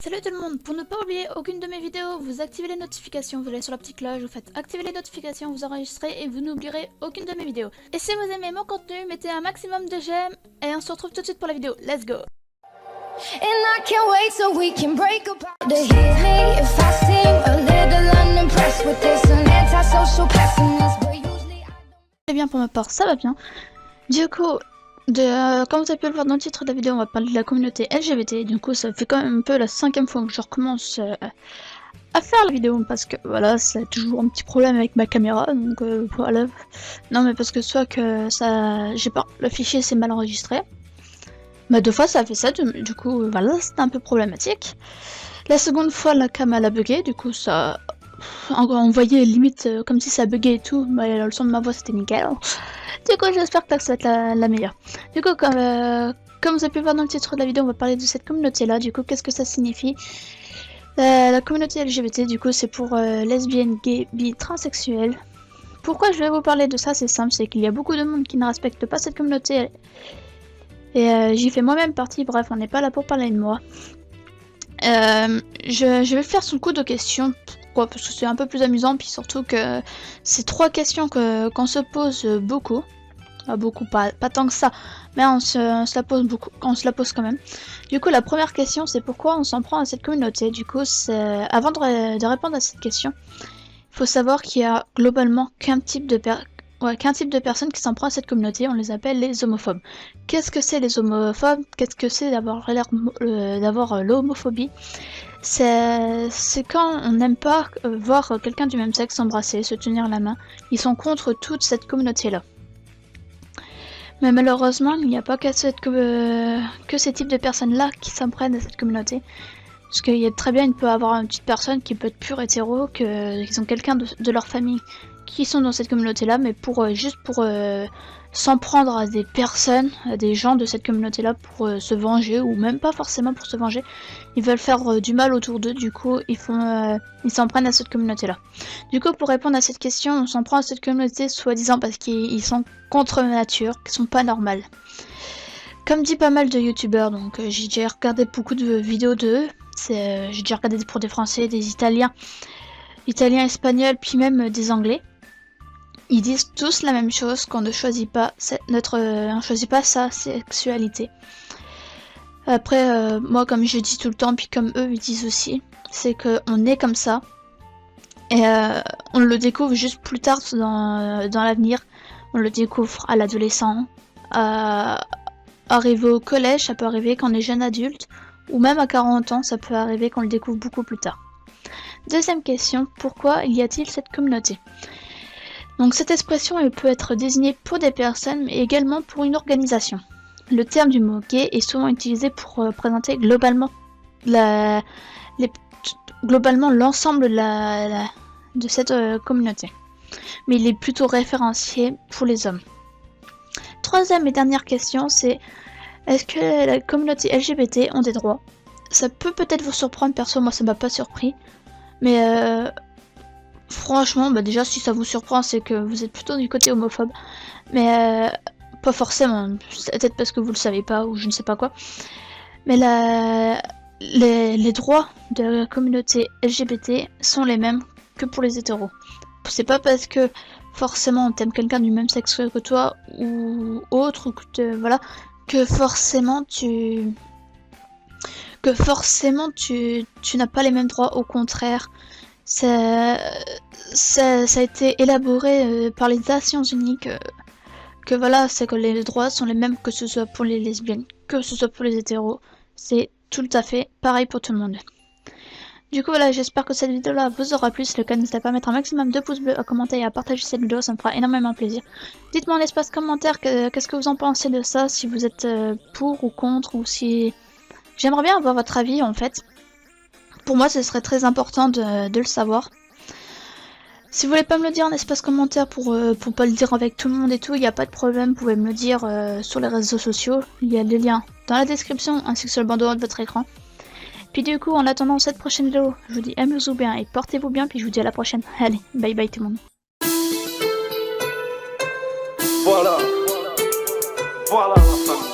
Salut tout le monde, pour ne pas oublier aucune de mes vidéos, vous activez les notifications, vous allez sur la petite cloche, vous faites activer les notifications, vous enregistrez et vous n'oublierez aucune de mes vidéos. Et si vous aimez mon contenu, mettez un maximum de j'aime et on se retrouve tout de suite pour la vidéo. Let's go! And I can't wait so we can break apart. To hear me if I seem a little unimpressed with this an antisocial pessimist, but usually I don't. Eh bien pour ma part, ça va bien. Du coup, comme vous avez pu le voir dans le titre de la vidéo, on va parler de la communauté LGBT. Du coup, ça fait quand même un peu la 5e fois que je recommence à faire la vidéo parce que voilà, c'est toujours un petit problème avec ma caméra. Donc voilà. Non, mais parce que soit que ça, j'ai pas, le fichier s'est mal enregistré. Bah 2 fois ça a fait ça, du coup voilà, c'était un peu problématique. La seconde fois la cam elle a bugué, du coup ça... On voyait limite comme si ça buguait et tout, mais le son de ma voix c'était nickel. Du coup j'espère que ça va être la meilleure. Du coup comme vous avez pu voir dans le titre de la vidéo, on va parler de cette communauté là. Du coup qu'est-ce que ça signifie? La communauté LGBT, du coup c'est pour lesbiennes, gays, bi, transsexuels. Pourquoi je vais vous parler de ça? C'est simple, c'est qu'il y a beaucoup de monde qui ne respecte pas cette communauté. Et j'y fais moi-même partie, bref, on n'est pas là pour parler de moi. Je vais faire son coup de questions. Pourquoi? Parce que c'est un peu plus amusant, puis surtout que c'est 3 questions qu'on se pose beaucoup. Beaucoup, pas tant que ça, mais on se la pose beaucoup, on se la pose quand même. Du coup, la première question, c'est pourquoi on s'en prend à cette communauté. Du coup, avant de répondre à cette question, il faut savoir qu'il y a globalement qu'un type de personnes qui s'en prend à cette communauté, on les appelle les homophobes. Qu'est-ce que c'est les homophobes? Qu'est-ce que c'est d'avoir l'homophobie? C'est quand on n'aime pas voir quelqu'un du même sexe s'embrasser, se tenir la main. Ils sont contre toute cette communauté-là. Mais malheureusement, il n'y a pas que ces types de personnes-là qui s'en prennent à cette communauté. Parce qu'il y a très bien, il peut avoir une petite personne qui peut être pure hétéro, qu'ils ont quelqu'un de leur famille qui sont dans cette communauté-là, mais juste pour s'en prendre à des personnes, à des gens de cette communauté-là pour se venger, ou même pas forcément pour se venger. Ils veulent faire du mal autour d'eux, du coup ils s'en prennent à cette communauté-là. Du coup, pour répondre à cette question, on s'en prend à cette communauté soi-disant parce qu'ils sont contre nature, qu'ils sont pas normales. Comme dit pas mal de youtubeurs, donc j'ai déjà regardé beaucoup de vidéos d'eux. J'ai déjà regardé pour des Français, des Italiens, Espagnols, puis même des Anglais. Ils disent tous la même chose, qu'on ne choisit pas on choisit pas sa sexualité. Après, moi comme je dis tout le temps, puis comme eux ils disent aussi, c'est qu'on est comme ça. Et on le découvre juste plus tard dans l'avenir. On le découvre à l'adolescent, arriver au collège, ça peut arriver quand on est jeune adulte, ou même à 40 ans, ça peut arriver qu'on le découvre beaucoup plus tard. Deuxième question, pourquoi y a-t-il cette communauté? Donc cette expression elle peut être désignée pour des personnes, mais également pour une organisation. Le terme du mot gay est souvent utilisé pour présenter globalement l'ensemble de cette communauté. Mais il est plutôt référencié pour les hommes. Troisième et dernière question, c'est est-ce que la communauté LGBT ont des droits? Ça peut peut-être vous surprendre, perso moi ça m'a pas surpris. Mais franchement, bah déjà si ça vous surprend c'est que vous êtes plutôt du côté homophobe. Mais pas forcément, peut-être parce que vous le savez pas ou je ne sais pas quoi. Mais les droits de la communauté LGBT sont les mêmes que pour les hétéros. C'est pas parce que forcément t'aimes quelqu'un du même sexe que toi ou autre, ou voilà, que forcément tu n'as pas les mêmes droits. Au contraire, ça a été élaboré par les Nations Unies que voilà, c'est que les droits sont les mêmes, que ce soit pour les lesbiennes, que ce soit pour les hétéros. C'est tout à fait pareil pour tout le monde. Du coup voilà, j'espère que cette vidéo là vous aura plu. Si c'est le cas, n'hésitez pas à mettre un maximum de pouces bleus, à commenter et à partager cette vidéo, ça me fera énormément plaisir. Dites-moi en espace commentaire qu'est-ce que vous en pensez de ça, si vous êtes pour ou contre, ou si... J'aimerais bien avoir votre avis en fait. Pour moi ce serait très important de le savoir. Si vous voulez pas me le dire en espace commentaire pour pas le dire avec tout le monde et tout, il n'y a pas de problème, vous pouvez me le dire sur les réseaux sociaux. Il y a les liens dans la description ainsi que sur le bandeau de votre écran. Puis du coup, en attendant cette prochaine vidéo, je vous dis amusez-vous bien et portez-vous bien, puis je vous dis à la prochaine. Allez, bye bye tout le monde. Voilà la fin.